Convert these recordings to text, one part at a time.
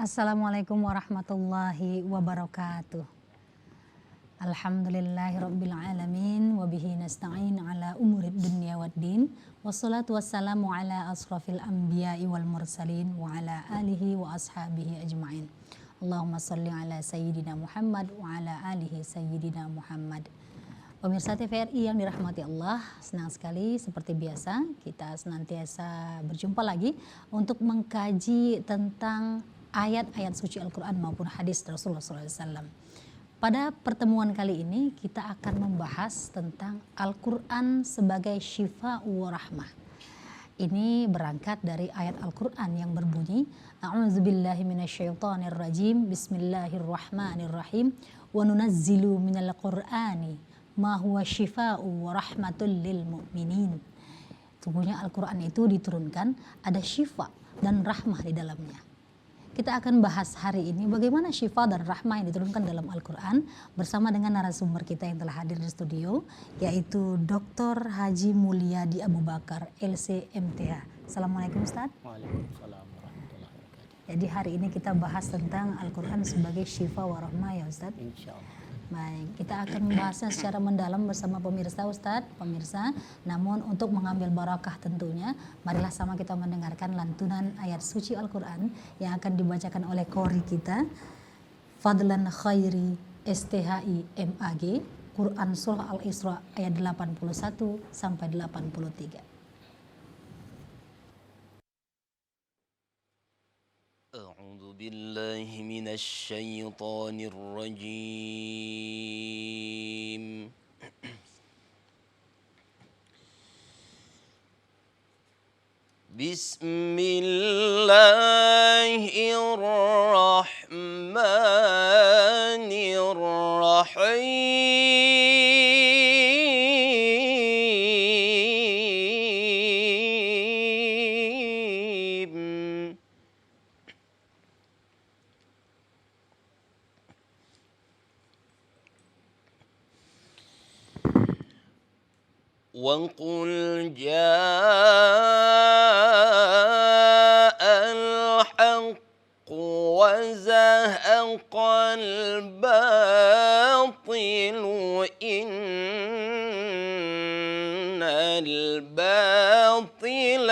Assalamualaikum warahmatullahi wabarakatuh. Alhamdulillahirabbil alamin wa bihi nasta'in ala umurid dunya waddin. Wassalatu wassalamu ala asrafil anbiya'i wal mursalin wa ala alihi wa ashabihi ajmain. Allahumma shalli ala sayyidina Muhammad wa ala alihi sayyidina Muhammad. Pemirsa TVRI yang dirahmati Allah, senang sekali seperti biasa kita senantiasa berjumpa lagi untuk mengkaji tentang ayat-ayat suci Al-Quran maupun hadis Rasulullah SAW. Pada pertemuan kali ini kita akan membahas tentang Al-Quran sebagai syifa wa rahmah. Ini berangkat dari ayat Al-Quran yang berbunyi, A'udzubillahi minasyaitonirrajim, Bismillahirrahmanirrahim, wa nunazzilu minal Qur'ani ma huwa syifa'u wa rahmatul lil mu'minin. Sungguhnya Al-Quran itu diturunkan ada syifa dan rahmah di dalamnya. Kita akan bahas hari ini bagaimana syifa dan rahmah yang diturunkan dalam Al-Quran bersama dengan narasumber kita yang telah hadir di studio, yaitu Dr. Haji Mulyadi Abu Bakar, LC/MTH. Assalamualaikum Ustaz. Waalaikumsalam warahmatullahi wabarakatuh. Jadi hari ini kita bahas tentang Al-Quran sebagai syifa wa rahmah ya Ustaz. Insyaallah. Baik, kita akan membahasnya secara mendalam bersama pemirsa Ustadz, pemirsa. Namun untuk mengambil barakah tentunya, marilah sama kita mendengarkan lantunan ayat suci Al-Quran yang akan dibacakan oleh qori kita, Fadlan Khairi STHI MAG, Quran Surah Al-Isra ayat 81 sampai 83. أعوذ بالله من الشيطان الرجيم. بسم الله الرحمن الرحيم. وقل جاء الحق وزهق الباطل إن الباطل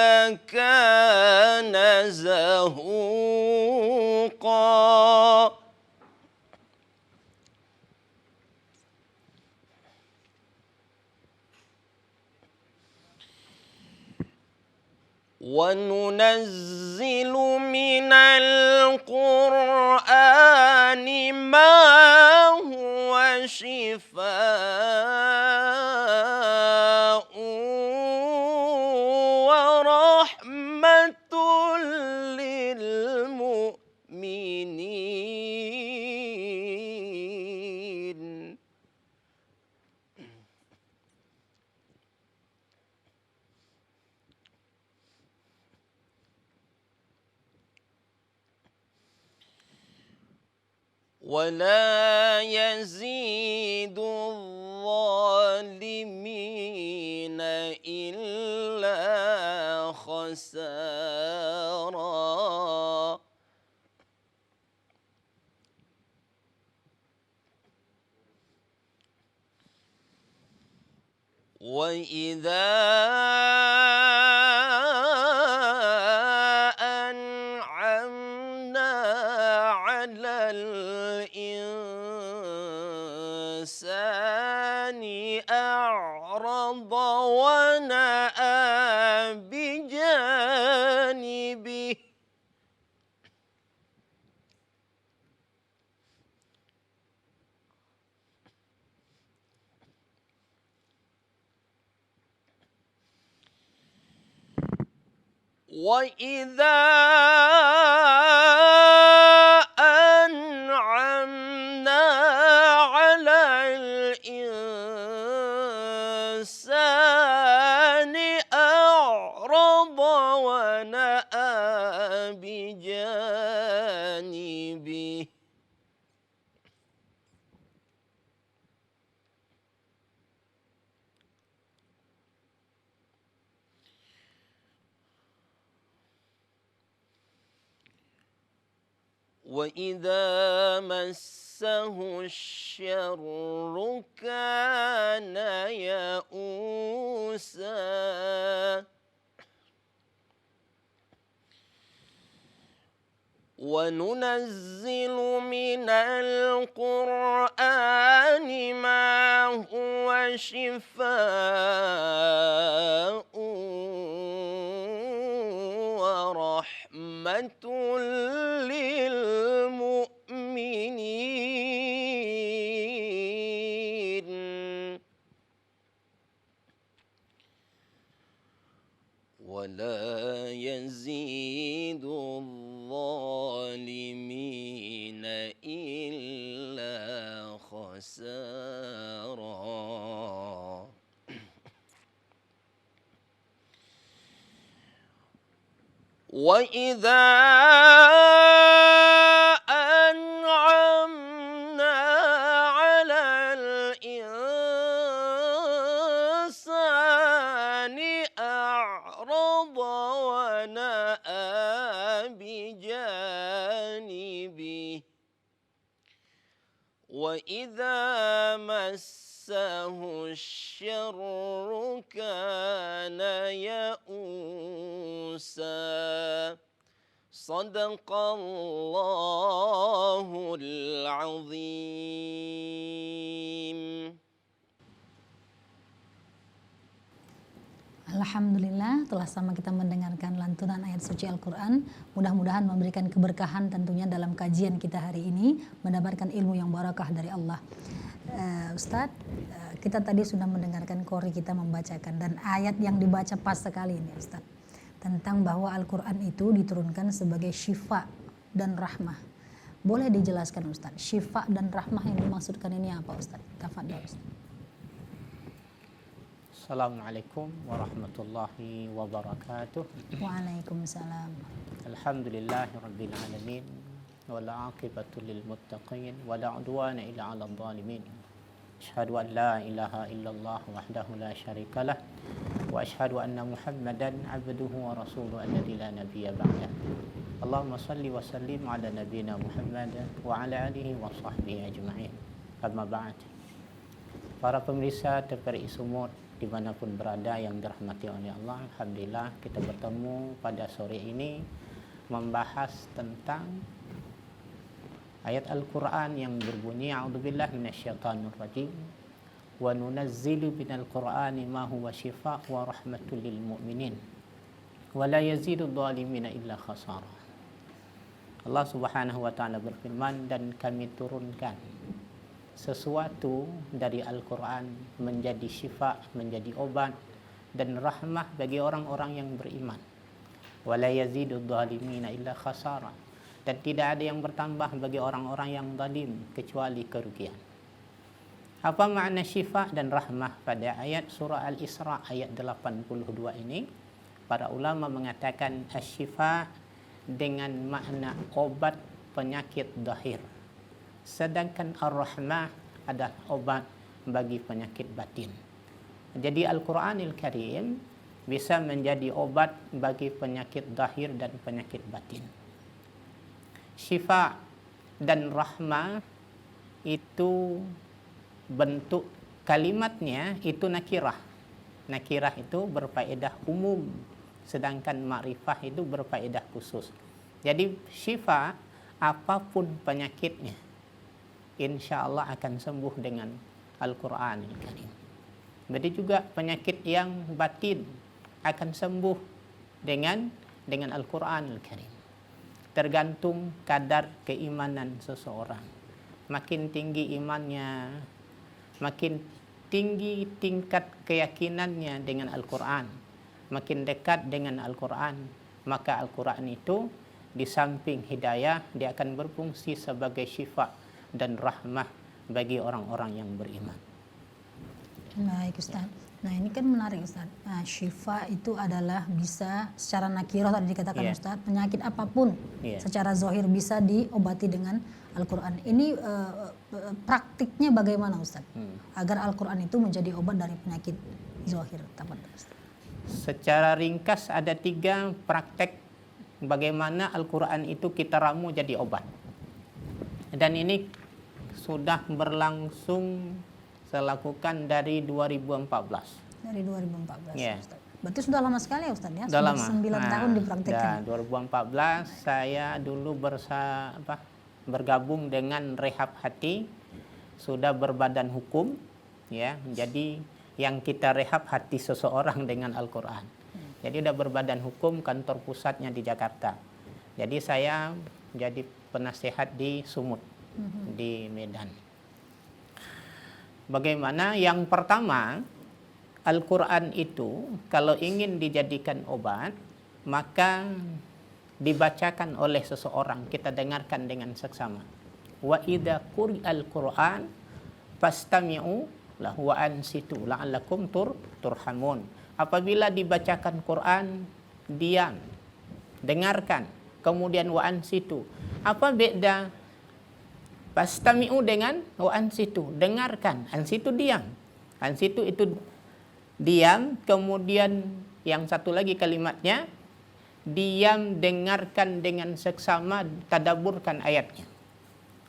كان زهوقا. وننزل من القرآن ما هو شفاء ورحمة للمؤمنين. ولا يزيد الظالمين إلا خسارا. وإذا أنعمنا على الإنسان أعرض ونأى بجانبه. وإذا أنعمنا على الإنسان أعرض ونأى بجانبه. وإذا مسه الشر كان يئوسا وننزل من القرآن ما هو شفاء ورحمة للمؤمنين ولا يزيد الظالمين إلا خسارا. وإذا أنعمنا على الإنسان أعرض ونأى بجانبه وإذا مسه الشر كان يئوسا. صدق الله العظيم. Alhamdulillah, telah sama kita mendengarkan lantunan ayat suci Al-Quran. Mudah-mudahan memberikan keberkahan tentunya dalam kajian kita hari ini, mendapatkan ilmu yang barakah dari Allah. Ustadz, kita tadi sudah mendengarkan qori kita membacakan, dan ayat yang dibaca pas sekali ini Ustadz, tentang bahwa Al-Quran itu diturunkan sebagai syifa dan rahmah. Boleh dijelaskan Ustadz, syifa dan rahmah yang dimaksudkan ini apa Ustadz? Tafadhol Ustadz. Assalamualaikum warahmatullahi wabarakatuh. Waalaikumsalam. Alhamdulillahi rabbil alamin wal aqibatu lil muttaqin wala udwana illa 'alal zalimin. Asyhadu an la ilaha illallah wahdahu la syarikalah wa asyhadu anna Muhammadan 'abduhu wa rasuluhu alladzi la nabiyya ba'dah. Allahumma shalli wa sallim ala nabiyyina Muhammad wa ala alihi wa sahbihi ajma'in. Amma ba'd. Para pemirsa TVRI Sumut dimanapun berada yang dirahmati oleh Allah, alhamdulillah kita bertemu pada sore ini membahas tentang ayat Al-Quran yang berbunyi a'udzubillahi minasyaitonir rajim wa nunazzilu minal qur'ani ma huwa shifaa' wa rahmatul lil mu'minin wa la yazidu dhalimina illa khasara. Allah Subhanahu wa taala berfirman, dan kami turunkan sesuatu dari Al-Quran menjadi syifa, menjadi obat dan rahmah bagi orang-orang yang beriman. Wala yazidu dhalimina illa khasara. Dan tidak ada yang bertambah bagi orang-orang yang zalim kecuali kerugian. Apa makna syifa dan rahmah pada ayat surah Al-Isra ayat 82 ini? Para ulama mengatakan asy-syifa dengan makna obat penyakit zahir. Sedangkan ar-rahmah adalah obat bagi penyakit batin. Jadi Al-Quranil Karim bisa menjadi obat bagi penyakit zahir dan penyakit batin. Syifa dan rahmah itu bentuk kalimatnya itu nakirah. Nakirah itu berfaedah umum, sedangkan ma'rifah itu berfaedah khusus. Jadi syifa apapun penyakitnya, insya Allah akan sembuh dengan Al-Quranil Karim. Begitu juga penyakit yang batin akan sembuh dengan Al-Quranil Karim. Tergantung kadar keimanan seseorang. Makin tinggi imannya, makin tinggi tingkat keyakinannya dengan Al-Quran, makin dekat dengan Al-Quran, maka Al-Quran itu di samping hidayah, dia akan berfungsi sebagai syifa dan rahmah bagi orang-orang yang beriman. Baik Ustaz. Nah ini kan menarik Ustaz. Nah, syifa itu adalah bisa secara nakirah tadi dikatakan Ustaz, penyakit apapun secara zahir bisa diobati dengan Al-Quran. Ini praktiknya bagaimana Ustaz? Agar Al-Quran itu menjadi obat dari penyakit zahir. Secara ringkas ada 3 praktek bagaimana Al-Quran itu kita ramu jadi obat. Dan ini sudah berlangsung saya lakukan dari 2014. Dari 2014. Ya. Ustaz. Berarti sudah lama sekali ya Ustaz ya? Sudah lama. 9 tahun dipraktekkan. 2014 saya dulu bergabung dengan Rehab Hati, sudah berbadan hukum, ya. Jadi yang kita rehab hati seseorang dengan Al-Quran. Jadi udah berbadan hukum, kantor pusatnya di Jakarta. Jadi saya jadi penasehat di Sumut, di Medan. Bagaimana? Yang pertama, Al-Quran itu kalau ingin dijadikan obat, maka dibacakan oleh seseorang, kita dengarkan dengan seksama. Wa idza quri'al Qur'an fastami'u lahu wa ansitu la'allakum turhamun. Apabila dibacakan Quran, diam, dengarkan, kemudian wa ansitu. Apa beda fastami'u dengan wa ansitu? Dengarkan, ansitu diam. Ansitu itu diam, kemudian yang satu lagi kalimatnya diam, dengarkan dengan seksama, tadaburkan ayatnya.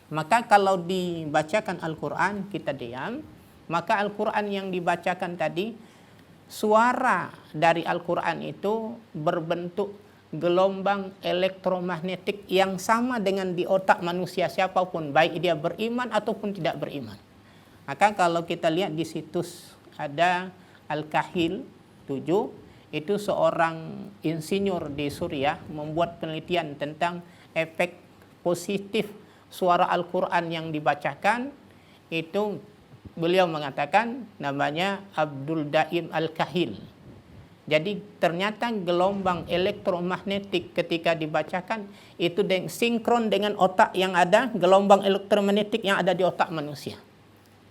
Maka kalau dibacakan Al-Quran kita diam, maka Al-Quran yang dibacakan tadi, suara dari Al-Quran itu berbentuk gelombang elektromagnetik yang sama dengan di otak manusia siapapun, baik dia beriman ataupun tidak beriman. Maka kalau kita lihat di situs ada Al-Kahil 7, itu seorang insinyur di Suriah membuat penelitian tentang efek positif suara Al-Quran yang dibacakan. Itu beliau mengatakan namanya Abdul Daim Al-Kahil. Jadi ternyata gelombang elektromagnetik ketika dibacakan itu sinkron dengan otak yang ada, gelombang elektromagnetik yang ada di otak manusia.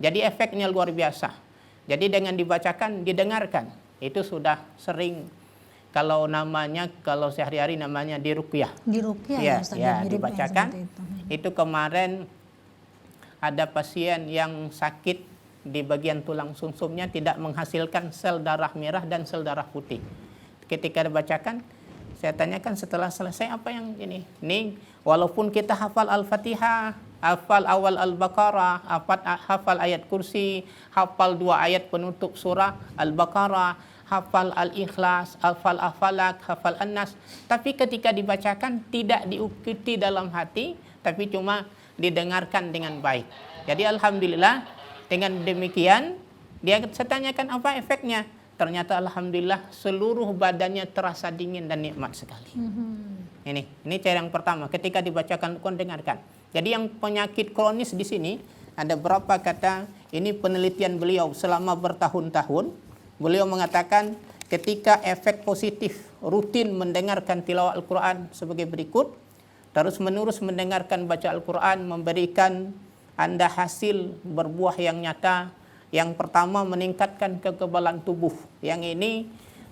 Jadi efeknya luar biasa. Jadi dengan dibacakan, didengarkan, itu sudah sering kalau sehari-hari namanya diruqyah. Diruqyah ya, Ustaz, ya mirip dibacakan. Itu kemarin ada pasien yang sakit di bagian tulang sumsumnya tidak menghasilkan sel darah merah dan sel darah putih. Ketika dibacakan, saya tanyakan setelah selesai apa yang ini. Nih, walaupun kita hafal Al-Fatihah, hafal awal Al-Baqarah, hafal ayat kursi, hafal 2 ayat penutup surah Al-Baqarah, hafal Al-Ikhlas, hafal Al-Falaq, hafal An-Nas, tapi ketika dibacakan tidak diikuti dalam hati, tapi cuma didengarkan dengan baik. Jadi alhamdulillah dengan demikian saya tanyakan apa efeknya. Ternyata alhamdulillah seluruh badannya terasa dingin dan nikmat sekali. Ini cara yang pertama, ketika dibacakan Quran dengarkan. Jadi yang penyakit kronis di sini ada berapa kata, ini penelitian beliau selama bertahun-tahun. Beliau mengatakan ketika efek positif rutin mendengarkan tilawah Al-Quran sebagai berikut, terus menerus mendengarkan baca Al-Quran memberikan Anda hasil berbuah yang nyata. Yang pertama meningkatkan kekebalan tubuh. Yang ini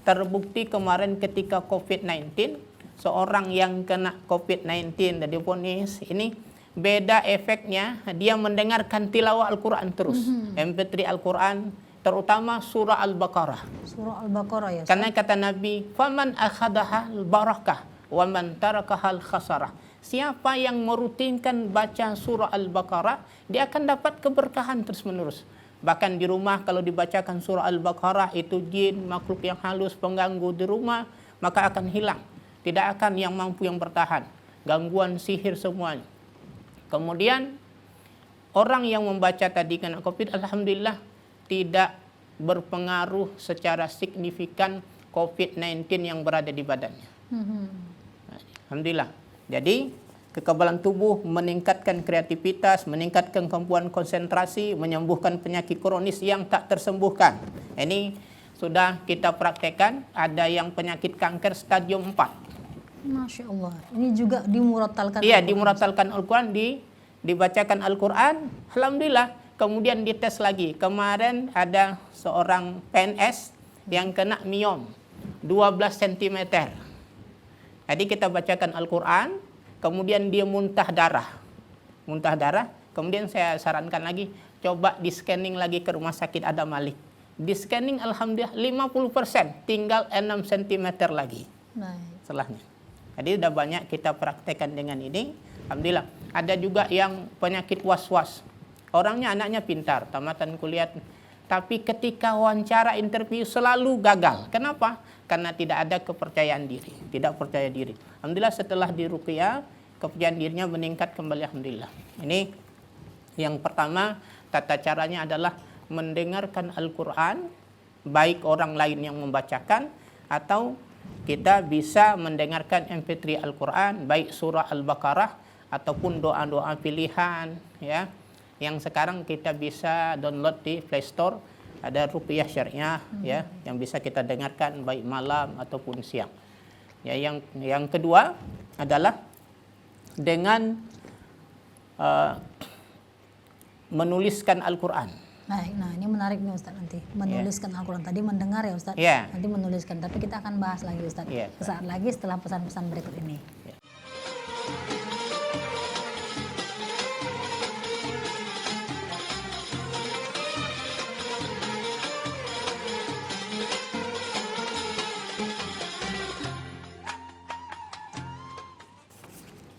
terbukti kemarin ketika COVID-19, seorang yang kena COVID-19 dari divonis ini beda efeknya, dia mendengarkan tilawah Al-Quran terus. MP3 Al-Quran, terutama surah Al-Baqarah. Surah Al-Baqarah ya. Karena kata Nabi, "Faman akhadahal barakah wa man tarakahal khasarah." Siapa yang merutinkan baca surah Al-Baqarah, dia akan dapat keberkahan terus-menerus. Bahkan di rumah kalau dibacakan surah Al-Baqarah, itu jin, makhluk yang halus, pengganggu di rumah, maka akan hilang. Tidak akan yang mampu yang bertahan. Gangguan sihir semuanya. Kemudian orang yang membaca tadi kena COVID, alhamdulillah tidak berpengaruh secara signifikan COVID-19 yang berada di badannya. Alhamdulillah. Jadi kekebalan tubuh, meningkatkan kreativitas, meningkatkan kemampuan konsentrasi, menyembuhkan penyakit kronis yang tak tersembuhkan. Ini sudah kita praktekkan. Ada yang penyakit kanker stadium 4. Masya Allah. Ini juga dimuratalkan. Iya, dimuratalkan Al-Quran, dibacakan Al-Quran. Alhamdulillah. Kemudian dites lagi. Kemarin ada seorang PNS yang kena miom 12 cm. Jadi kita bacakan Al-Quran, kemudian dia muntah darah. Kemudian saya sarankan lagi, coba di scanning lagi ke rumah sakit Adam Malik. Di scanning alhamdulillah 50%, tinggal 6 cm lagi. Baik. Setelahnya. Jadi sudah banyak kita praktekkan dengan ini. Alhamdulillah. Ada juga yang penyakit was-was. Orangnya anaknya pintar, tamatan kuliah, tapi ketika wawancara interview selalu gagal. Kenapa? Karena tidak ada kepercayaan diri, tidak percaya diri. Alhamdulillah setelah diruqyah, kepercayaan dirinya meningkat kembali, alhamdulillah. Ini yang pertama, tata caranya adalah mendengarkan Al-Quran, baik orang lain yang membacakan atau kita bisa mendengarkan MP3 Al-Quran, baik surah Al-Baqarah ataupun doa-doa pilihan, ya. Yang sekarang kita bisa download di Play Store, ada Ruqyah Syariah, ya, yang bisa kita dengarkan baik malam ataupun siang. Ya, yang kedua adalah dengan menuliskan Al-Quran. Baik, nah ini menarik nih Ustaz nanti. Menuliskan Al-Quran. Tadi mendengar ya Ustaz, nanti menuliskan. Tapi kita akan bahas lagi Ustaz. Sesaat lagi setelah pesan-pesan berikut ini.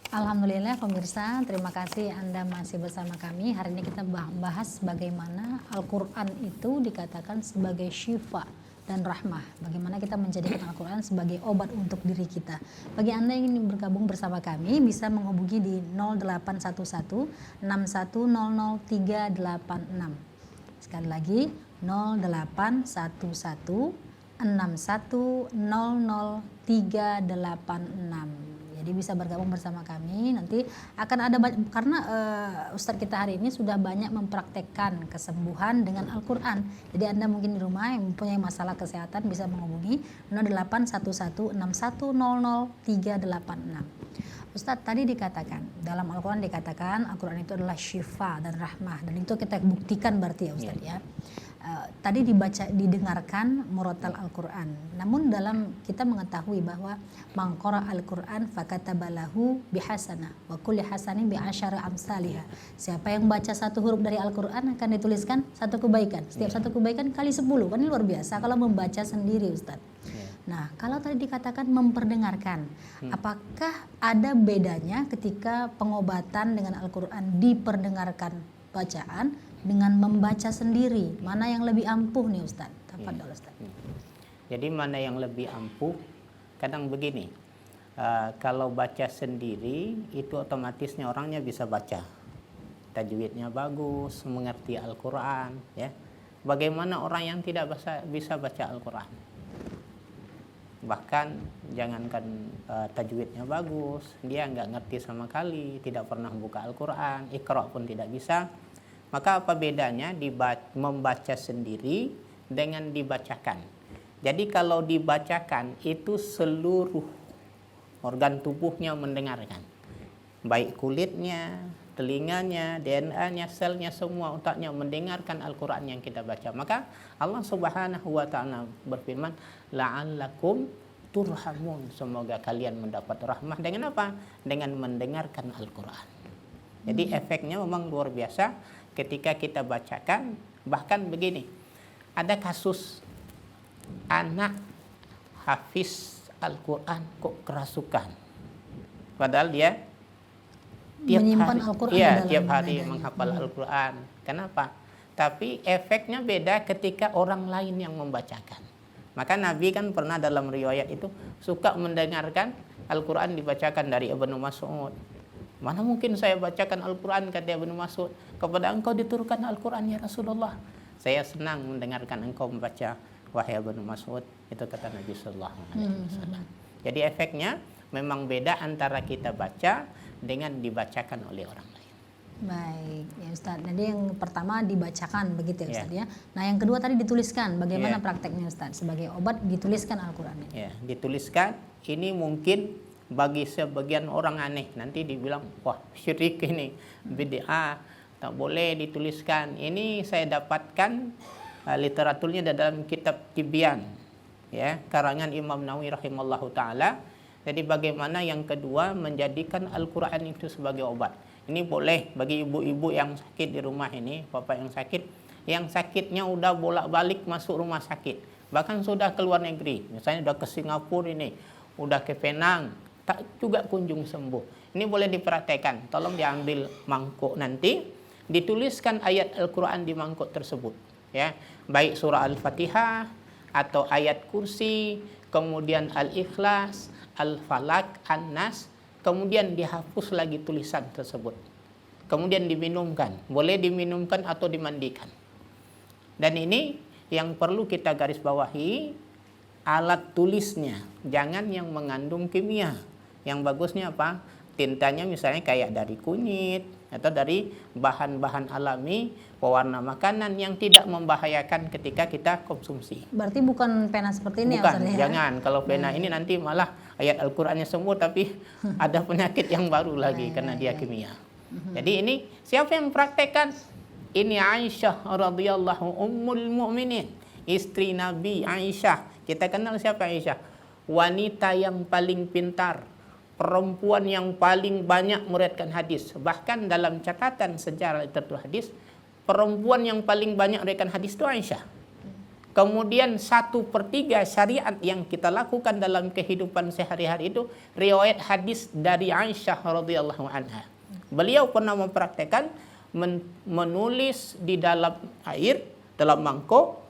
Alhamdulillah pemirsa, terima kasih Anda masih bersama kami. Hari ini kita bahas bagaimana Al-Quran itu dikatakan sebagai syifa dan rahmah. Bagaimana kita menjadikan Al-Quran sebagai obat untuk diri kita. Bagi Anda yang ingin bergabung bersama kami, bisa menghubungi di 0811 6100 386. Sekali lagi 0811 6100 386. Jadi bisa bergabung bersama kami. Nanti akan ada karena Ustadz kita hari ini sudah banyak mempraktekkan kesembuhan dengan Al-Quran. Jadi Anda mungkin di rumah yang mempunyai masalah kesehatan bisa menghubungi 0811 6100 386. Ustadz tadi dikatakan dalam Al-Quran dikatakan Al-Quran itu adalah syifa dan rahmah, dan itu kita buktikan berarti ya Ustadz ya. Tadi didengarkan murotal Al-Quran. Namun dalam kita mengetahui bahwa mangqara Al-Quran fakatabalahu bihasanah wa kulli hasanin bi'asyara amsalihah. Siapa yang baca satu huruf dari Al-Quran akan dituliskan satu kebaikan. Setiap satu kebaikan kali 10. Kan ini luar biasa kalau membaca sendiri Ustaz. Nah, kalau tadi dikatakan memperdengarkan, apakah ada bedanya ketika pengobatan dengan Al-Quran diperdengarkan bacaan dengan membaca sendiri? Mana yang lebih ampuh nih Ustaz? Tafadhol Ustaz. Jadi mana yang lebih ampuh? Kadang begini, kalau baca sendiri itu otomatisnya orangnya bisa baca, tajwidnya bagus, mengerti Al-Quran, ya. Bagaimana orang yang tidak bisa baca Al-Quran? Bahkan jangankan tajwidnya bagus, dia nggak ngerti sama kali, tidak pernah buka Al-Quran, Iqra pun tidak bisa. Maka apa bedanya membaca sendiri dengan dibacakan? Jadi kalau dibacakan itu seluruh organ tubuhnya mendengarkan, baik kulitnya, telinganya, DNA-nya, selnya, semua otaknya mendengarkan Al-Quran yang kita baca. Maka Allah Subhanahu wa Ta'ala berfirman, la'allakum turhamun, semoga kalian mendapat rahmah. Dengan apa? Dengan mendengarkan Al-Quran. Jadi efeknya memang luar biasa ketika kita bacakan. Bahkan begini, ada kasus anak hafiz Al-Quran kok kerasukan, padahal dia tiap hari menghafal Al-Quran. Kenapa? Tapi efeknya beda ketika orang lain yang membacakan. Maka Nabi kan pernah dalam riwayat itu suka mendengarkan Al-Quran dibacakan dari Ibnu Mas'ud. Mana mungkin saya bacakan Al-Quran, kata Ibnu Mas'ud, kepada engkau diturunkan Al-Quran ya Rasulullah. Saya senang mendengarkan engkau membaca, wahai Ibnu Mas'ud. Itu kata Nabi Sallallahu Alaihi Wasallam. Jadi efeknya memang beda antara kita baca dengan dibacakan oleh orang lain. Baik, ya Ustaz. Jadi yang pertama dibacakan begitu ya Ustaz ya. Nah, yang kedua tadi dituliskan. Bagaimana prakteknya Ustaz? Sebagai obat dituliskan Al-Quran. Ya, dituliskan. Ini mungkin bagi sebagian orang aneh, nanti dibilang wah syirik ini, bid'ah, tak boleh dituliskan. Ini saya dapatkan literaturnya dalam kitab Tibyan, ya, karangan Imam Nawawi rahimallahu taala. Jadi bagaimana yang kedua menjadikan Al-Quran itu sebagai obat. Ini boleh bagi ibu-ibu yang sakit di rumah ini, bapak yang sakitnya udah bolak-balik masuk rumah sakit, bahkan sudah ke luar negeri, misalnya udah ke Singapura ini, udah ke Penang, tak juga kunjung sembuh. Ini boleh dipraktekkan. Tolong diambil mangkuk nanti, dituliskan ayat Al-Quran di mangkuk tersebut. Ya, baik surah Al-Fatihah atau ayat kursi, kemudian Al-Ikhlas, Al-Falak, An-Nas, kemudian dihapus lagi tulisan tersebut. Kemudian diminumkan. Boleh diminumkan atau dimandikan. Dan ini yang perlu kita garis bawahi, alat tulisnya. Jangan yang mengandung kimia. Yang bagusnya apa? Tintanya misalnya kayak dari kunyit atau dari bahan-bahan alami, pewarna makanan yang tidak membahayakan ketika kita konsumsi. Berarti bukan pena seperti ini Bukan, ya Ustaz ya? jangan. Kalau pena ini nanti malah ayat Al-Qur'annya sembuh tapi ada penyakit yang baru lagi karena dia kimia. Jadi ini siapa yang mempraktekkan? Ini Aisyah radhiyallahu ummul mukminin, istri Nabi Aisyah. Kita kenal siapa Aisyah? Wanita yang paling pintar, perempuan yang paling banyak meriwayatkan hadis. Bahkan dalam catatan sejarah literatur hadis, perempuan yang paling banyak meriwayatkan hadis itu Aisyah. Kemudian 1/3 syariat yang kita lakukan dalam kehidupan sehari-hari itu riwayat hadis dari Aisyah radhiyallahu anha. Beliau pernah mempraktekkan menulis di dalam air, dalam mangkok,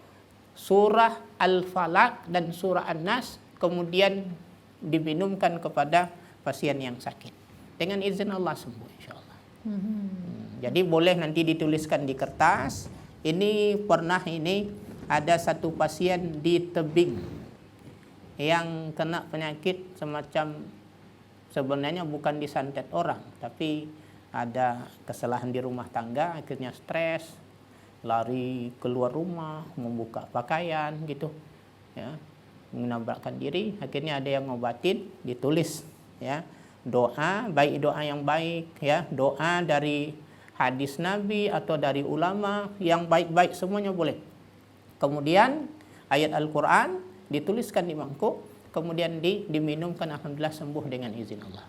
surah Al-Falaq dan surah An-Nas, kemudian diminumkan kepada pasien yang sakit. Dengan izin Allah sembuh insyaallah. Jadi boleh nanti dituliskan di kertas. Ini pernah ada satu pasien di tebing yang kena penyakit semacam, sebenarnya bukan disantet orang, tapi ada kesalahan di rumah tangga, akhirnya stres, lari keluar rumah, membuka pakaian gitu, ya, menabrakkan diri. Akhirnya ada yang ngobatin, ditulis, ya, doa, baik doa yang baik, ya, doa dari hadis Nabi atau dari ulama yang baik-baik semuanya boleh. Kemudian ayat Al-Quran dituliskan di mangkuk, kemudian diminumkan, alhamdulillah sembuh dengan izin Allah.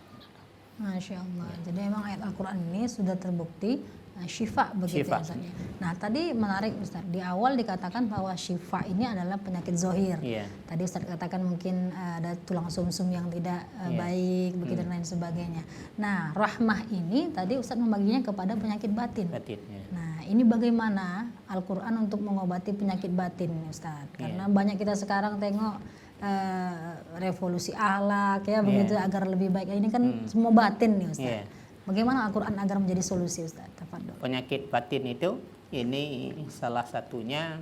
Masya Allah. Jadi memang ayat Al-Quran ini sudah terbukti syifa begitu Syifa. ya Ustaz ya. Nah tadi menarik Ustaz, di awal dikatakan bahwa syifa ini adalah penyakit zohir. Iya. Tadi Ustaz katakan mungkin ada tulang sumsum yang tidak baik begitu dan lain sebagainya. Nah rahmah ini tadi Ustaz membaginya kepada penyakit batin. Batin, ya. Nah ini bagaimana Al-Quran untuk mengobati penyakit batin Ustaz? Karena banyak kita sekarang tengok revolusi akhlak ya begitu agar lebih baik. Ini kan semua batin nih Ustaz. Bagaimana Al-Quran agar menjadi solusi Ustaz? Tafadhol. Penyakit batin itu, ini salah satunya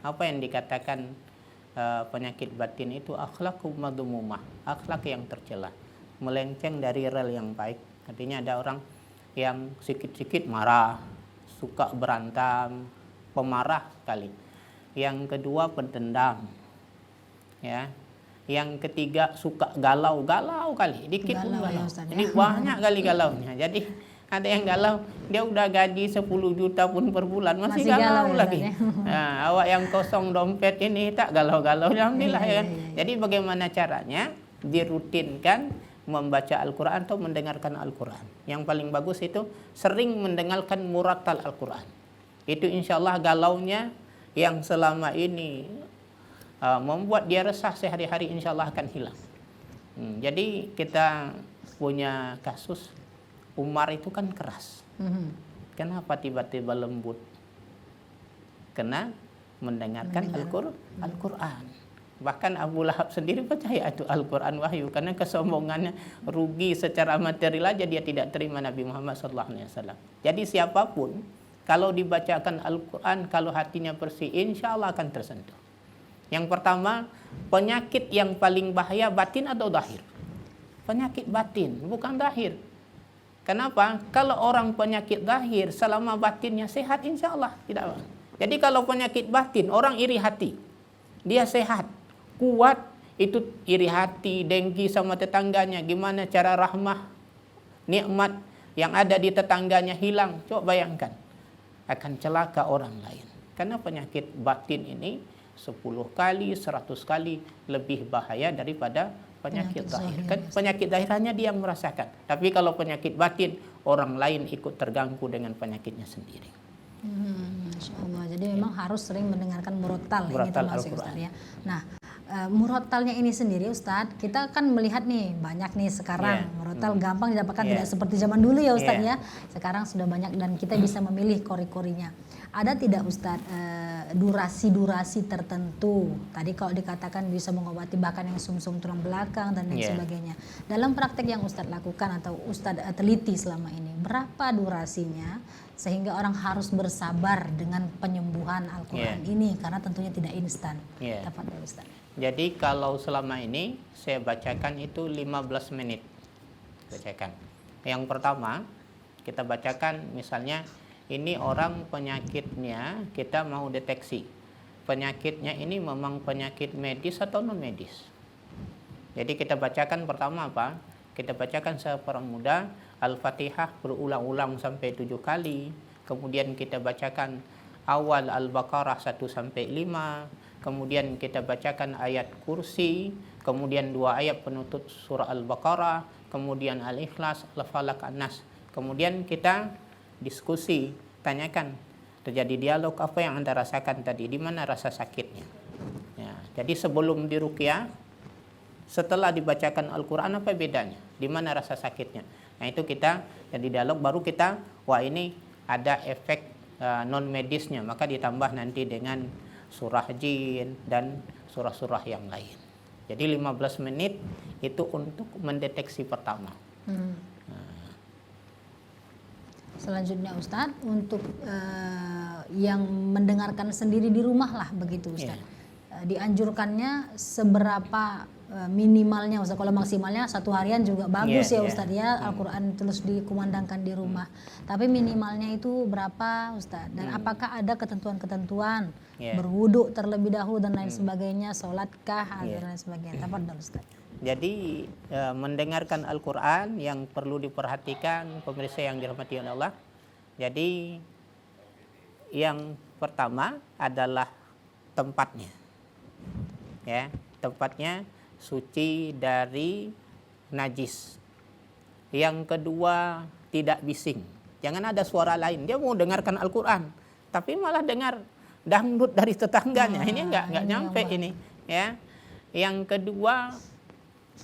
apa yang dikatakan penyakit batin itu akhlaqu madmumah, akhlak yang tercela, melenceng dari rel yang baik. Artinya ada orang yang sikit-sikit marah, suka berantem, pemarah sekali. Yang kedua pendendam, ya. Yang ketiga suka galau kali, dikit pun galau. Ini banyak kali galaunya. Jadi ada yang galau, dia udah gaji 10 juta pun per bulan masih galau lagi. Nah, awak yang kosong dompet ini tak galau-galau, alhamdulillah ya. Jadi bagaimana caranya? Dirutinkan membaca Al-Quran atau mendengarkan Al-Quran. Yang paling bagus itu sering mendengarkan murattal Al-Quran. Itu insya Allah galaunya yang selama ini membuat dia resah sehari-hari insya Allah akan hilang. Jadi kita punya kasus Umar itu kan keras. Kenapa tiba-tiba lembut? Karena mendengarkan Al-Quran. Bahkan Abu Lahab sendiri percaya itu Al-Quran wahyu, karena kesombongannya rugi secara material aja dia tidak terima Nabi Muhammad SAW. Jadi siapapun kalau dibacakan Al-Quran, kalau hatinya bersih, insya Allah akan tersentuh. Yang pertama, penyakit yang paling bahaya batin atau zahir? Penyakit batin, bukan zahir. Kenapa? Kalau orang penyakit zahir, selama batinnya sehat, insya Allah tidak. Jadi kalau penyakit batin, orang iri hati, dia sehat, kuat, itu iri hati, dengki sama tetangganya, gimana cara rahmah, nikmat yang ada di tetangganya hilang. Coba bayangkan, akan celaka orang lain. Karena penyakit batin ini 10 kali, 100 kali lebih bahaya daripada penyakit zahir. Kan penyakit zahir hanya dia yang merasakan. Tapi kalau penyakit batin, orang lain ikut terganggu dengan penyakitnya sendiri. Masya Allah. Jadi memang harus sering mendengarkan murattal ini termasuk Ustaz ya. Nah, murotalnya ini sendiri Ustadz, kita kan melihat nih banyak nih sekarang murotal gampang didapatkan, tidak seperti zaman dulu ya Ustadz ya. Sekarang sudah banyak dan kita bisa memilih kori-korinya. Ada tidak Ustadz durasi-durasi tertentu? Tadi kalau dikatakan bisa mengobati bahkan yang sumsum tulang belakang dan lain sebagainya. Dalam praktek yang Ustadz lakukan atau Ustadz teliti selama ini, berapa durasinya sehingga orang harus bersabar dengan penyembuhan Al-Quran ini, karena tentunya tidak instan. Tafadhol Ustadz. Jadi kalau selama ini saya bacakan itu 15 menit bacakan. Yang pertama kita bacakan misalnya ini orang penyakitnya kita mau deteksi. Penyakitnya ini memang penyakit medis atau non medis. Jadi kita bacakan pertama apa? Kita bacakan sepermudah Al-Fatihah berulang-ulang sampai 7 kali. Kemudian kita bacakan awal Al-Baqarah 1 sampai 5. Kemudian kita bacakan ayat kursi, kemudian 2 ayat penutup surah Al-Baqarah, kemudian Al-Ikhlas, Al-Falaq, An-Nas. Kemudian kita diskusi, tanyakan, terjadi dialog apa yang Anda rasakan tadi, di mana rasa sakitnya. Ya, jadi sebelum diruqyah, setelah dibacakan Al-Quran apa bedanya, di mana rasa sakitnya. Nah itu kita jadi dialog, baru kita, wah ini ada efek non medisnya, maka ditambah nanti dengan surah jin dan surah-surah yang lain. Jadi 15 menit itu untuk mendeteksi pertama. Selanjutnya Ustadz, untuk yang mendengarkan sendiri di rumah lah begitu Ustadz. Dianjurkannya seberapa minimalnya Ustadz? Kalau maksimalnya 1 harian juga bagus ya Ustadz ya, Al-Quran terus dikumandangkan di rumah. Tapi minimalnya itu berapa Ustadz? Dan apakah ada ketentuan-ketentuan berwudu terlebih dahulu dan lain sebagainya, sholatkah dan lain sebagainya? Tafadhol Ustadz. Jadi mendengarkan Al-Quran yang perlu diperhatikan pemirsa yang dirahmati oleh Allah. Jadi yang pertama adalah tempatnya. Ya, tempatnya suci dari najis. Yang kedua, tidak bising. Jangan ada suara lain. Dia mau dengarkan Al-Quran, tapi malah dengar dangdut dari tetangganya. Ini enggak nyampe ini. Ya. Yang kedua,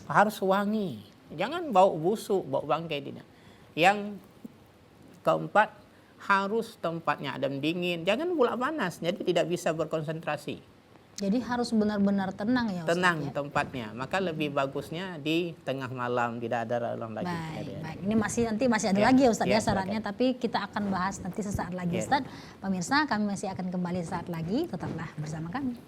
harus wangi. Jangan bau busuk, bau bangkai tidak. Yang keempat, harus tempatnya adem dingin. Jangan pula panas, jadi tidak bisa berkonsentrasi. Jadi harus benar-benar tenang ya Ustaz. Tenang ya? tempatnya, maka lebih bagusnya di tengah malam, tidak ada orang lagi. Baik. Ini masih ada lagi ya Ustaz ya syaratnya, tapi kita akan bahas nanti sesaat lagi Ustaz. Pemirsa, kami masih akan kembali saat lagi, tetaplah bersama kami.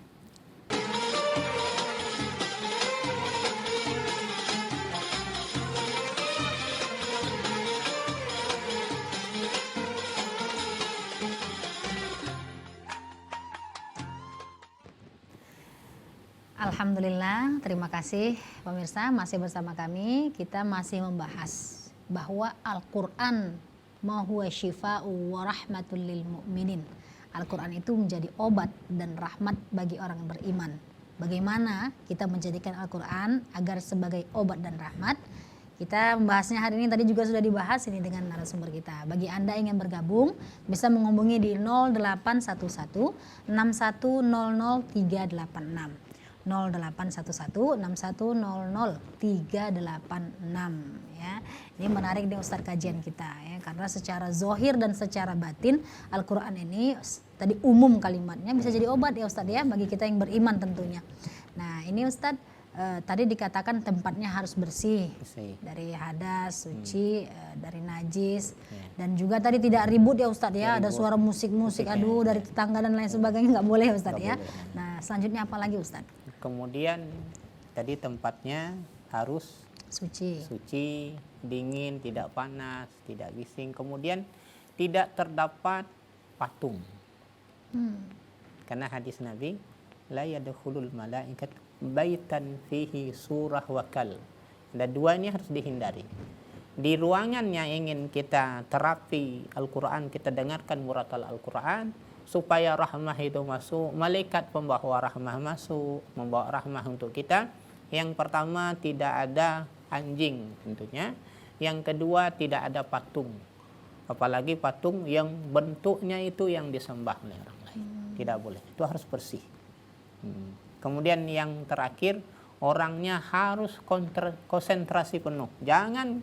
Alhamdulillah, terima kasih pemirsa masih bersama kami. Kita masih membahas bahwa Al-Quran ma huwa syifa'u wa rahmatul lil mu'minin. Al-Quran itu menjadi obat dan rahmat bagi orang yang beriman. Bagaimana kita menjadikan Al-Quran agar sebagai obat dan rahmat? Kita membahasnya hari ini, tadi juga sudah dibahas ini dengan narasumber kita. Bagi Anda yang ingin bergabung, bisa menghubungi di 0811 6100 386. 0811-6100-386 ya. Ini menarik nih Ustadz kajian kita ya, karena secara zohir dan secara batin Al-Quran ini tadi umum kalimatnya bisa jadi obat ya Ustadz ya, bagi kita yang beriman tentunya. Nah ini Ustadz tadi dikatakan tempatnya harus bersih dari hadas, suci, dari najis, dan juga tadi tidak ribut ya Ustadz ya, ada suara musik-musik aduh dari tetangga dan lain sebagainya, nggak boleh Ustadz ya. Nah selanjutnya apa lagi Ustadz? Kemudian tadi tempatnya harus suci, dingin, tidak panas, tidak bising. Kemudian tidak terdapat patung. Karena hadis Nabi, la yadkhulul malaikat baitan fihi surah wakal. Dan dua ini harus dihindari. Di ruangan yang ingin kita terapi Al-Quran, kita dengarkan muratal Al-Quran, supaya rahmah itu masuk, malaikat pembawa rahmah masuk, membawa rahmah untuk kita. Yang pertama, tidak ada anjing tentunya. Yang kedua, tidak ada patung. Apalagi patung yang bentuknya itu yang disembah oleh orang lain. Tidak boleh, itu harus bersih. Kemudian yang terakhir, orangnya harus konsentrasi penuh. Jangan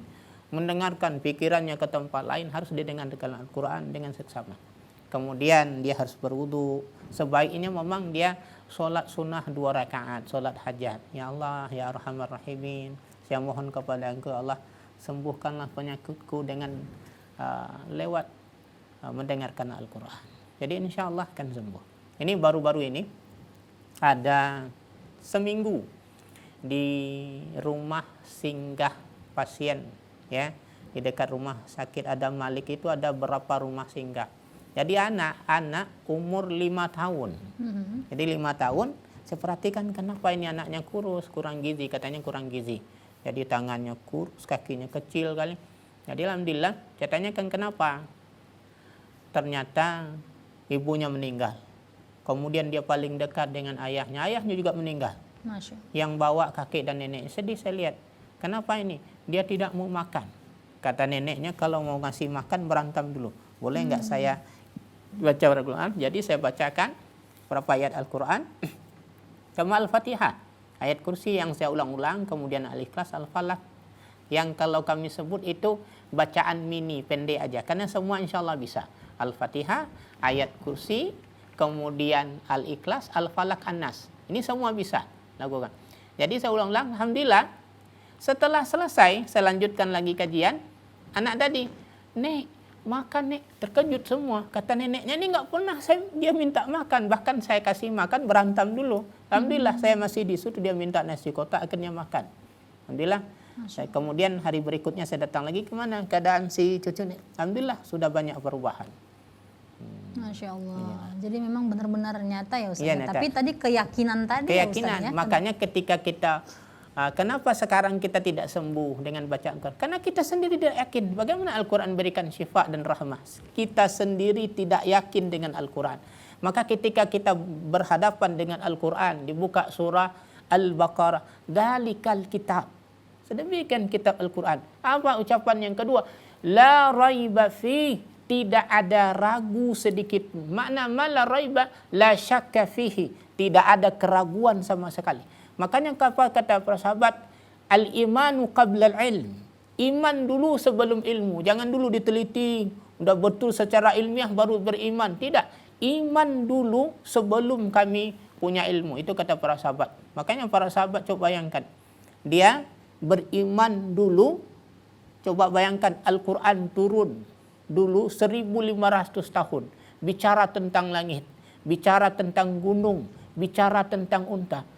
mendengarkan pikirannya ke tempat lain, harus didengarkan Al-Quran dengan seksama. Kemudian dia harus berwudu. Sebaiknya memang dia sholat sunnah 2 rakaat, sholat hajat. Ya Allah, ya Arhamar Rahimin, saya mohon kepada Engkau Allah, sembuhkanlah penyakitku dengan lewat mendengarkan Al-Quran. Jadi insya Allah akan sembuh. Ini baru-baru ini ada seminggu di rumah singgah pasien, ya, di dekat rumah sakit Adam Malik itu ada berapa rumah singgah. Jadi anak umur 5 tahun. Jadi 5 tahun, saya perhatikan kenapa ini anaknya kurus, kurang gizi, katanya kurang gizi. Jadi tangannya kurus, kakinya kecil kali. Jadi alhamdulillah, saya tanyakan kenapa. Ternyata ibunya meninggal. Kemudian dia paling dekat dengan ayahnya juga meninggal. Masya. Yang bawa kakek dan nenek. Sedih saya lihat. Kenapa ini? Dia tidak mau makan. Kata neneknya kalau mau ngasih makan berantem dulu. Boleh nggak saya baca Al-Quran? Jadi saya bacakan berapa ayat Al-Quran. Sama Al-Fatihah. Ayat kursi yang saya ulang-ulang. Kemudian Al-Ikhlas, Al-Falaq. Yang kalau kami sebut itu bacaan mini, pendek aja. Karena semua insya Allah bisa. Al-Fatihah, ayat kursi, kemudian Al-Ikhlas, Al-Falaq, An-Nas. Ini semua bisa lakukan. Jadi saya ulang-ulang, alhamdulillah. Setelah selesai, saya lanjutkan lagi kajian. Anak tadi, Nek, makan Nek. Terkejut semua. Kata neneknya, ini nggak pernah dia minta makan. Bahkan saya kasih makan, berantem dulu. Alhamdulillah, saya masih disuruh dia minta nasi kotak, akhirnya makan. Alhamdulillah. Kemudian hari berikutnya saya datang lagi, kemana keadaan si cucu Nek? Alhamdulillah, sudah banyak perubahan. Masya Allah. Jadi memang benar-benar nyata ya Ustaz. Iya, nyata. Tapi tadi keyakinan tadi Keyakinan. ya Ustaz, ya? Makanya ketika kita kenapa sekarang kita tidak sembuh dengan bacaan Al-Quran? Karena kita sendiri tidak yakin bagaimana Al-Quran berikan syifa dan rahmah. Kita sendiri tidak yakin dengan Al-Quran. Maka ketika kita berhadapan dengan Al-Quran, dibuka surah Al-Baqarah, dzalikal kitab. Sedemikian kitab Al-Quran. Apa ucapan yang kedua? La raiba fi. Tidak ada ragu sedikit. Makna la raiba la syakka fihi. Tidak ada keraguan sama sekali. Makanya kata para sahabat, al-imanu qabla al-ilm. Iman dulu sebelum ilmu. Jangan dulu diteliti, udah betul secara ilmiah baru beriman. Tidak. Iman dulu sebelum kami punya ilmu. Itu kata para sahabat. Makanya para sahabat coba bayangkan. Dia beriman dulu. Coba bayangkan Al-Quran turun dulu 1500 tahun. Bicara tentang langit. Bicara tentang gunung. Bicara tentang unta.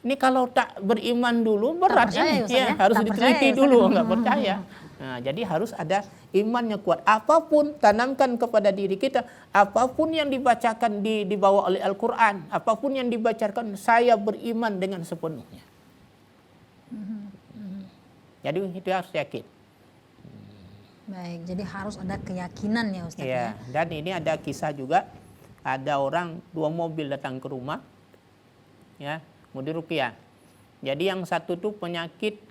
Ini kalau tak beriman dulu berat ini. Ya, harus diteliti dulu, nggak percaya. Nah, jadi harus ada imannya kuat. Apapun tanamkan kepada diri kita, apapun yang dibacakan dibawa oleh Al-Quran, apapun yang dibacakan, saya beriman dengan sepenuhnya. Jadi itu harus yakin. Baik, jadi harus ada keyakinan ya Ustaz. Ya, dan ini ada kisah juga, ada orang 2 mobil datang ke rumah, ya, mau diruqyah. Jadi yang satu tuh penyakit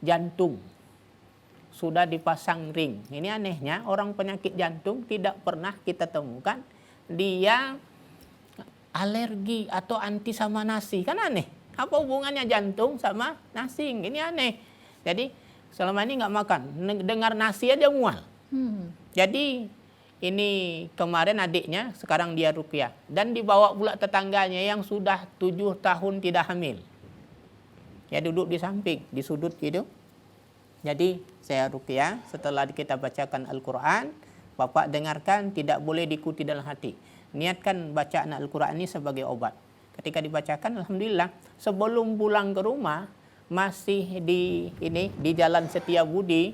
jantung, sudah dipasang ring. Ini anehnya, orang penyakit jantung tidak pernah kita temukan dia alergi atau anti sama nasi. Kan aneh. Apa hubungannya jantung sama nasi? Ini aneh. Jadi selama ini nggak makan, dengar nasi aja mual. Jadi ini kemarin adiknya, sekarang dia ruqyah. Dan dibawa pula tetangganya yang sudah 7 tahun tidak hamil. Ya duduk di samping, di sudut gitu. Jadi saya ruqyah, setelah kita bacakan Al-Quran, Bapak dengarkan, tidak boleh diikuti dalam hati. Niatkan bacaan Al-Quran ini sebagai obat. Ketika dibacakan, alhamdulillah, sebelum pulang ke rumah, masih di Jalan Setiabudi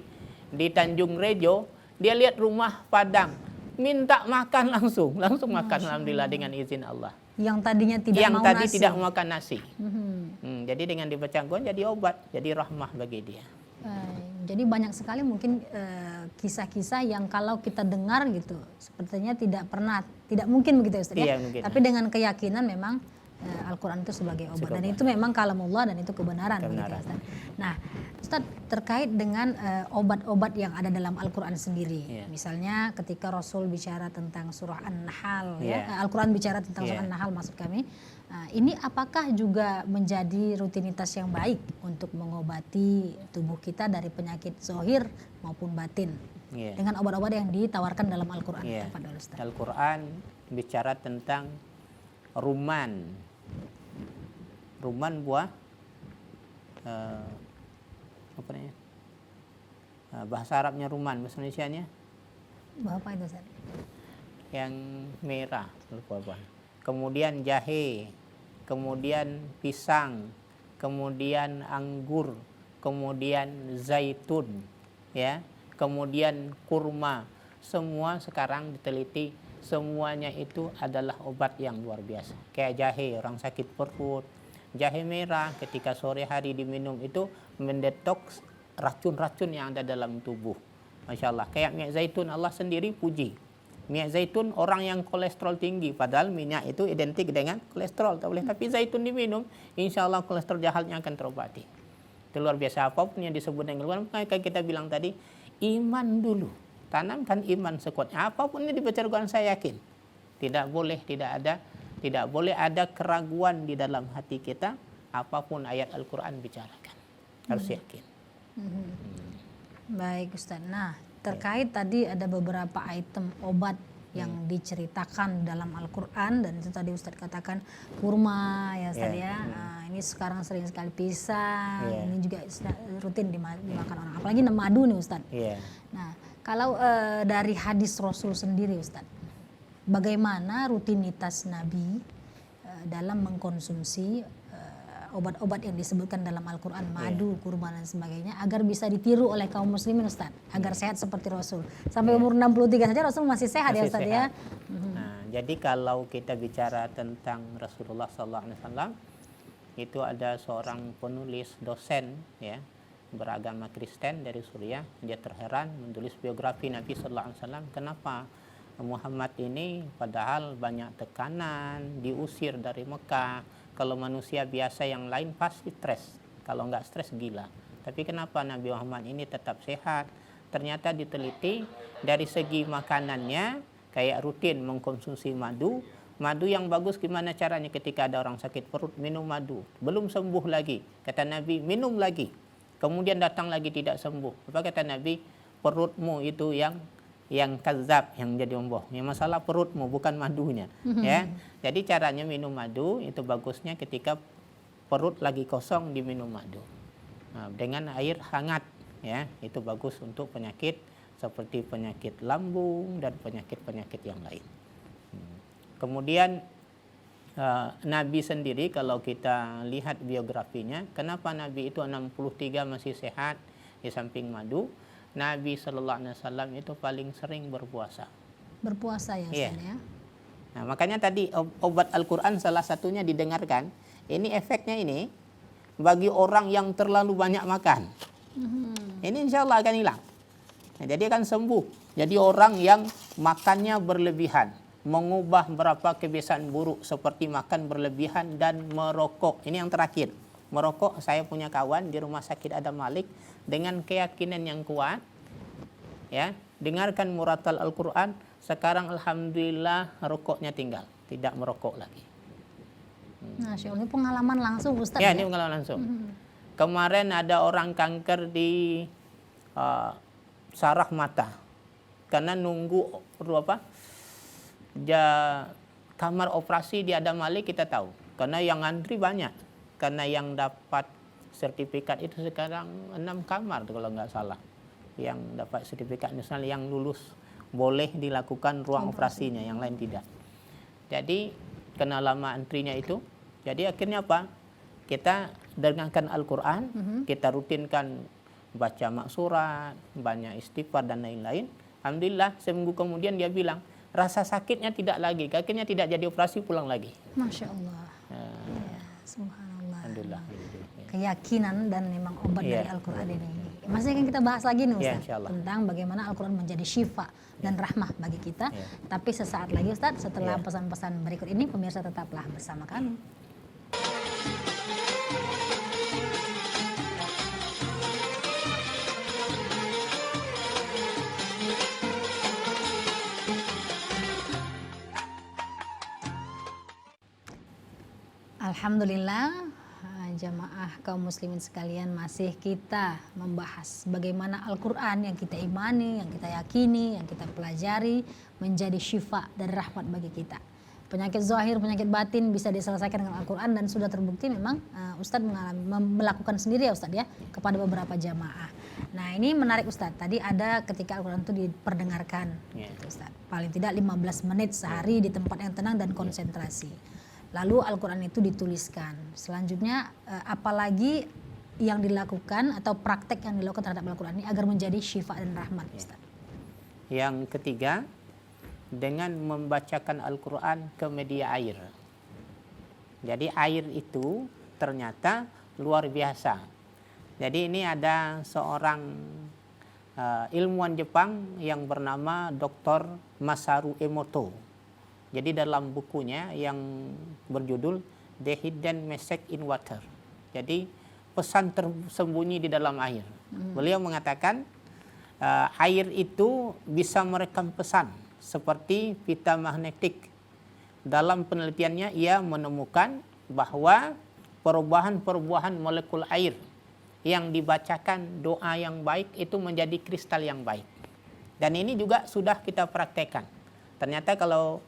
di Tanjung Rejo, dia lihat rumah padang, minta makan langsung makan, alhamdulillah dengan izin Allah. Yang tadinya tidak mau makan nasi. Jadi dengan dibaca Al-Quran jadi obat, jadi rahmah bagi dia. Jadi banyak sekali mungkin kisah-kisah yang kalau kita dengar gitu, sepertinya tidak mungkin begitu ya Ustaz. Iya, mungkin. Tapi dengan keyakinan memang Al-Quran itu sebagai obat. Dan itu memang kalamullah dan itu kebenaran. Begitu, Ustaz. Nah, Ustadz, terkait dengan obat-obat yang ada dalam Al-Quran sendiri. Iya. Misalnya ketika Rasul bicara tentang surah An-Nahl, Iya. Al-Quran bicara tentang Iya. surah An-Nahl maksud kami. Ini apakah juga menjadi rutinitas yang baik untuk mengobati tubuh kita dari penyakit zahir maupun batin? Iya. Dengan obat-obat yang ditawarkan dalam Al-Quran. Iya. Tafadhol, Ustadz. Al-Quran bicara tentang rumman. Rumman buah apa namanya? Bahasa Arabnya rumman, bahasa Indonesianya Bapak itu, Ustadz. yang merah, lupa apa. Kemudian jahe, kemudian pisang, kemudian anggur, kemudian zaitun, ya, kemudian kurma. Semua sekarang diteliti, semuanya itu adalah obat yang luar biasa. Kayak jahe, orang sakit perut, jahe merah ketika sore hari diminum itu mendetoks racun-racun yang ada dalam tubuh. Masya Allah. Kayak minyak zaitun, Allah sendiri puji. Minyak zaitun orang yang kolesterol tinggi, padahal minyak itu identik dengan kolesterol, tak boleh. Tapi zaitun diminum, insya Allah kolesterol jahatnya akan terobati. Itu luar biasa. Apapun yang disebut dengan Al-Quran, kayak kita bilang tadi, iman dulu. Tanamkan iman sekuatnya. Apapun yang dibaca Al-Quran, saya yakin. Tidak boleh ada keraguan di dalam hati kita. Apapun ayat Al-Quran bicarakan. Harus yakin. Baik, Ustadz. Nah, terkait tadi ada beberapa item obat yang diceritakan dalam Al-Quran, dan itu tadi Ustadz katakan kurma ya Ustadz ya. Nah, ini sekarang sering sekali pisang, ini juga rutin dimakan orang. Apalagi madu nih Ustadz. Nah, kalau dari hadis Rasul sendiri Ustadz, bagaimana rutinitas Nabi dalam mengkonsumsi obat-obat yang disebutkan dalam Al-Quran, madu, kurma dan sebagainya, agar bisa ditiru oleh kaum muslimin Ustadz, agar sehat seperti Rasul. Sampai umur 63 saja Rasul masih sehat ya Ustadz ya. Nah, jadi kalau kita bicara tentang Rasulullah SAW, itu ada seorang penulis dosen ya beragama Kristen dari Suriah. Dia terheran menulis biografi Nabi SAW. Kenapa Muhammad ini padahal banyak tekanan, diusir dari Mekah. Kalau manusia biasa yang lain pasti stres. Kalau nggak stres gila. Tapi kenapa Nabi Muhammad ini tetap sehat? Ternyata diteliti dari segi makanannya kayak rutin mengkonsumsi madu. Madu yang bagus gimana caranya? Ketika ada orang sakit perut minum madu. Belum sembuh lagi. Kata Nabi minum lagi. Kemudian datang lagi tidak sembuh. Apa kata Nabi? Perutmu itu yang kazab, yang jadi omboh. Yang masalah perutmu bukan madunya. Ya. Jadi caranya minum madu itu bagusnya ketika perut lagi kosong diminum madu. Nah, dengan air hangat ya, itu bagus untuk penyakit seperti penyakit lambung dan penyakit-penyakit yang lain. Kemudian Nabi sendiri kalau kita lihat biografinya, kenapa Nabi itu 63 masih sehat di samping madu? Nabi SAW itu paling sering berpuasa. Berpuasa ya Ustaz ya. Nah, makanya tadi obat Al-Quran salah satunya didengarkan. Ini efeknya ini bagi orang yang terlalu banyak makan. Ini insya Allah akan hilang. Nah, jadi akan sembuh. Jadi orang yang makannya berlebihan, mengubah berapa kebiasaan buruk seperti makan berlebihan dan merokok. Ini yang terakhir. Merokok, saya punya kawan di rumah sakit Adam Malik dengan keyakinan yang kuat, ya, dengarkan muratal Al-Quran, sekarang alhamdulillah rokoknya tinggal, tidak merokok lagi. Masya Allah, ini pengalaman langsung Ustaz ya? Ini pengalaman langsung. Kemarin ada orang kanker di saraf mata, karena nunggu kamar operasi di Adam Malik kita tahu, karena yang antri banyak. Karena yang dapat sertifikat itu sekarang 6 kamar kalau nggak salah. Yang dapat sertifikat nasional yang lulus boleh dilakukan ruang operasinya, yang lain tidak. Jadi kena lama antrinya itu. Jadi akhirnya apa? Kita dengarkan Al-Quran, kita rutinkan baca maksurat, banyak istighfar dan lain-lain. Alhamdulillah seminggu kemudian dia bilang rasa sakitnya tidak lagi, kakinya tidak jadi operasi, pulang lagi. Masya Allah. Ya, subhanallah. Alhamdulillah. Keyakinan dan memang obat dari Al-Quran ini. Masih akan kita bahas lagi nih Ustaz, tentang bagaimana Al-Quran menjadi syifa dan rahmah bagi kita. Tapi sesaat lagi Ustaz, setelah pesan-pesan berikut ini, pemirsa tetaplah bersama kami. Alhamdulillah, jamaah kaum muslimin sekalian, masih kita membahas bagaimana Al-Quran yang kita imani, yang kita yakini, yang kita pelajari menjadi syifa dan rahmat bagi kita. Penyakit zahir, penyakit batin bisa diselesaikan dengan Al-Quran, dan sudah terbukti memang Ustadz melakukan sendiri ya Ustadz ya, kepada beberapa jamaah. Nah ini menarik Ustadz, tadi ada ketika Al-Quran itu diperdengarkan gitu, Ustadz. Paling tidak 15 menit sehari di tempat yang tenang dan konsentrasi. Lalu Al-Quran itu dituliskan. Selanjutnya apalagi yang dilakukan atau praktek yang dilakukan terhadap Al-Quran ini agar menjadi syifa dan rahmat, Ustaz? Yang ketiga, dengan membacakan Al-Quran ke media air. Jadi air itu ternyata luar biasa. Jadi ini ada seorang ilmuwan Jepang yang bernama Dr. Masaru Emoto. Jadi dalam bukunya yang berjudul The Hidden Message in Water. Jadi pesan tersembunyi di dalam air. Beliau mengatakan air itu bisa merekam pesan seperti pita magnetik. Dalam penelitiannya ia menemukan bahwa perubahan-perubahan molekul air yang dibacakan doa yang baik itu menjadi kristal yang baik. Dan ini juga sudah kita praktekkan. Ternyata kalau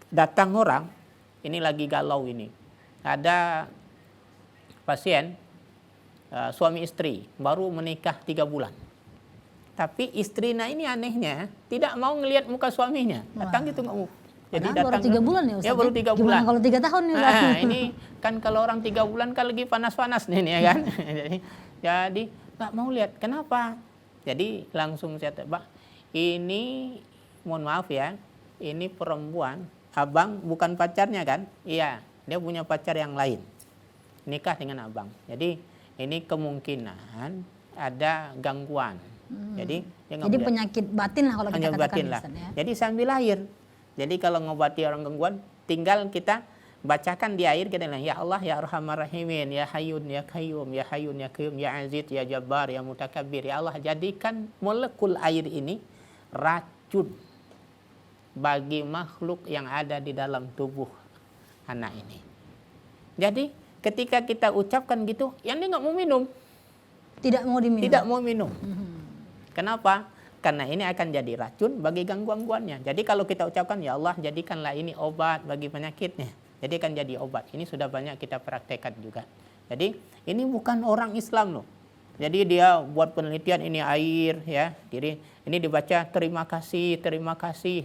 datang orang, ini lagi galau ini. Ada pasien suami istri baru menikah 3 bulan. Tapi istrinya ini anehnya tidak mau ngelihat muka suaminya. Datang gitu nggak mau. Jadi datang baru 3 bulan ya Ustaz? Ya baru 3 bulan. Gimana kalau 3 tahun nih Ustaz? Nah, ini kan kalau orang 3 bulan kan lagi panas-panas nih ya kan. jadi nggak mau lihat. Kenapa? Jadi langsung saya tebak. Ini mohon maaf ya. Ini perempuan, abang bukan pacarnya kan? Iya, dia punya pacar yang lain. Nikah dengan abang. Jadi ini kemungkinan ada gangguan. Jadi penyakit batin lah kalau kita katakan batin lah. Ya. Jadi sambil air. Jadi kalau ngobati orang gangguan, tinggal kita bacakan di air, kita bilang, ya Allah, ya Arhamar Rahimin, ya Hayyun, ya Qayyum, ya Hayyun, ya Qayyum, ya Aziz, ya Jabbar, ya Mutakabbir. Ya Allah, jadikan molekul air ini racun bagi makhluk yang ada di dalam tubuh anak ini. Jadi ketika kita ucapkan gitu, yang dia nggak mau minum. Tidak mau diminum. Tidak mau minum. Kenapa? Karena ini akan jadi racun bagi gangguan-gangguannya. Jadi kalau kita ucapkan, ya Allah jadikanlah ini obat bagi penyakitnya. Jadi akan jadi obat. Ini sudah banyak kita praktekkan juga. Jadi ini bukan orang Islam loh. Jadi dia buat penelitian ini air ya. Jadi ini dibaca terima kasih.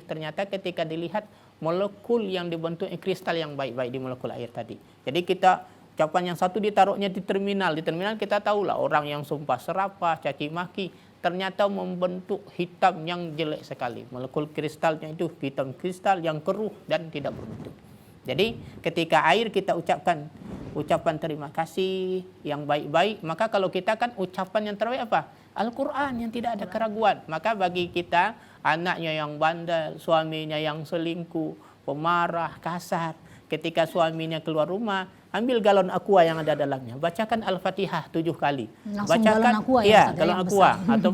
Ternyata ketika dilihat molekul yang dibentuk kristal yang baik-baik di molekul air tadi. Jadi kita ucapan yang satu ditaruhnya di terminal. Di terminal kita tahulah orang yang sumpah serapah, caci maki, ternyata membentuk hitam yang jelek sekali. Molekul kristalnya itu hitam kristal yang keruh dan tidak berbentuk. Jadi ketika air kita ucapkan ucapan terima kasih yang baik-baik, maka kalau kita kan ucapan yang terbaik apa? Al-Quran yang tidak ada keraguan. Maka bagi kita, anaknya yang bandel, suaminya yang selingkuh, pemarah, kasar, ketika suaminya keluar rumah, ambil galon aqua yang ada dalamnya, bacakan Al-Fatihah 7 kali. Langsung Bacakan galon aqua ya, ya, galon aqua atau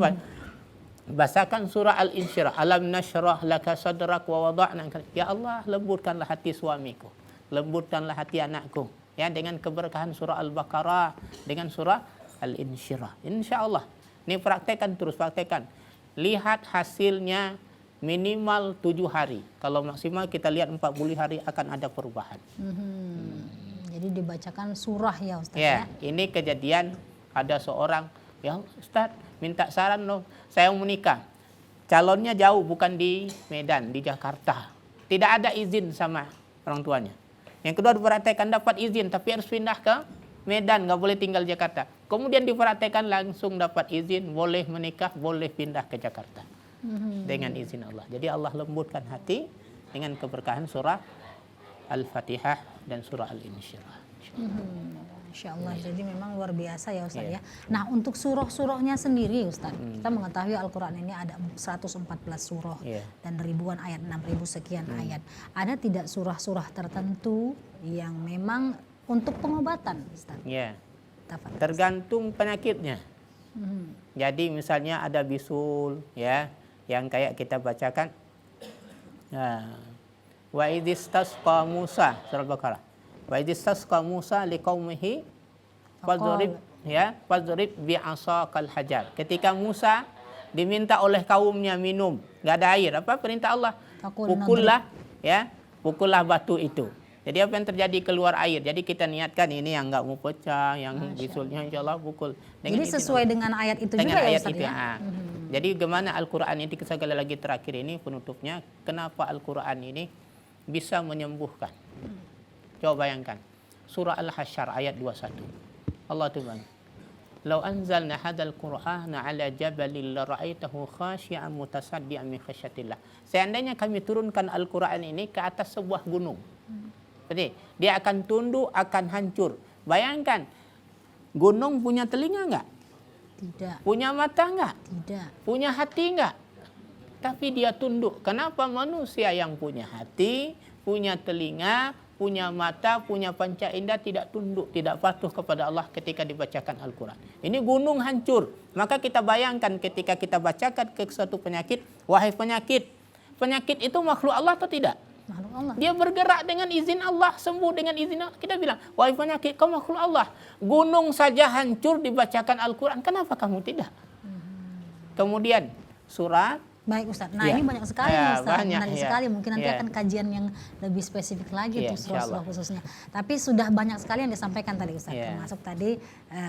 bacakan surah Al-Insyirah. Alam nashrah laka sadrak wa wada'na. Ya Allah, lembutkanlah hati suamiku. Lembutkanlah hati anakku. Ya, dengan keberkahan surah Al-Baqarah, dengan surah Al-Insyirah. Insyaallah. Ini praktekkan terus, praktekkan. Lihat hasilnya minimal 7 hari. Kalau maksimal kita lihat 40 hari akan ada perubahan. Jadi dibacakan surah ya Ustaz ya. Ini kejadian ada seorang, ya Ustaz minta saran loh, saya mau menikah. Calonnya jauh, bukan di Medan, di Jakarta. Tidak ada izin sama orang tuanya. Yang kedua dipraktekkan dapat izin, tapi harus pindah ke Medan, nggak boleh tinggal di Jakarta. Kemudian dipraktekkan langsung dapat izin, boleh menikah, boleh pindah ke Jakarta. Dengan izin Allah. Jadi Allah lembutkan hati dengan keberkahan surah Al-Fatihah dan surah Al-Insyirah. Masya Allah, jadi memang luar biasa ya Ustaz ya. Nah untuk surah-surahnya sendiri Ustaz, kita mengetahui Al-Quran ini ada 114 surah dan ribuan ayat, 6.000 sekian ayat. Ada tidak surah-surah tertentu yang memang untuk pengobatan Ustaz? Ya, tergantung penyakitnya. Jadi misalnya ada bisul ya, yang kayak kita bacakan Wa idzistasqa Musa, surah Al-Baqarah. Wa idzistasqa Musa liqaumihi fadrib bi'asaqal hajar. Ketika Musa diminta oleh kaumnya minum, enggak ada air, apa perintah Allah? Pukullah batu itu. Jadi apa yang terjadi, keluar air. Jadi kita niatkan ini yang enggak mau pecah, yang bisulnya insyaallah pukul. Jadi sesuai dengan ayat itu dengan juga ayat ya Ustaz itu, ya. Jadi gimana Al-Quran ini, sekali lagi terakhir ini penutupnya, kenapa Al-Quran ini bisa menyembuhkan? Coba bayangkan. Surah Al-Hasyr ayat 21. Allah tuh bilang, "Lau anzalna hadzal Qur'ana 'ala jabalin la ra'aitahu khashi'an mutasaddian min khasyatillah." Seandainya kami turunkan Al-Quran ini ke atas sebuah gunung. Jadi, dia akan tunduk, akan hancur. Bayangkan, gunung punya telinga enggak? Tidak. Punya mata enggak? Tidak. Punya hati enggak? Tapi dia tunduk. Kenapa manusia yang punya hati, punya telinga, punya mata, punya panca indera tidak tunduk, tidak patuh kepada Allah ketika dibacakan Al-Quran? Ini gunung hancur. Maka kita bayangkan ketika kita bacakan ke suatu penyakit, wahai penyakit, penyakit itu makhluk Allah atau tidak? Makhluk Allah. Dia bergerak dengan izin Allah, sembuh dengan izin Allah. Kita bilang, wahai penyakit, kau makhluk Allah. Gunung saja hancur dibacakan Al-Quran, kenapa kamu tidak? Kemudian surat. Baik Ustaz. Nah ini banyak sekali Ustaz. Banyak, menarik sekali. Mungkin nanti akan kajian yang lebih spesifik lagi tuh surah-surah khususnya. Tapi sudah banyak sekali yang disampaikan tadi Ustaz. Termasuk tadi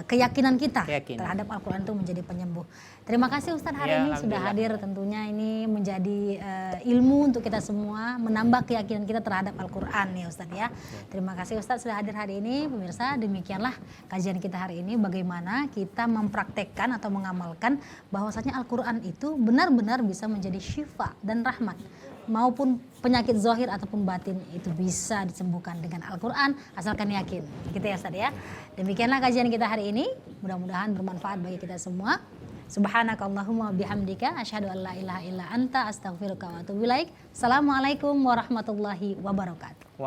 keyakinan kita terhadap Al-Quran itu menjadi penyembuh. Terima kasih Ustaz hari ini sudah hadir. Tentunya ini menjadi ilmu untuk kita semua, menambah keyakinan kita terhadap Al-Quran ya Ustaz ya. Terima kasih Ustaz sudah hadir hari ini. Pemirsa, demikianlah kajian kita hari ini, bagaimana kita mempraktekkan atau mengamalkan bahwasanya Al-Quran itu benar-benar bisa menjadi syifa dan rahmat, maupun penyakit zahir ataupun batin itu bisa disembuhkan dengan Al-Quran asalkan yakin. Gitu ya Ustaz ya. Demikianlah kajian kita hari ini, mudah-mudahan bermanfaat bagi kita semua. Subhanakallahumma bihamdika asyhadu an la ilaha illa anta astaghfiruka wa atubu ilaik. Assalamualaikum warahmatullahi wabarakatuh.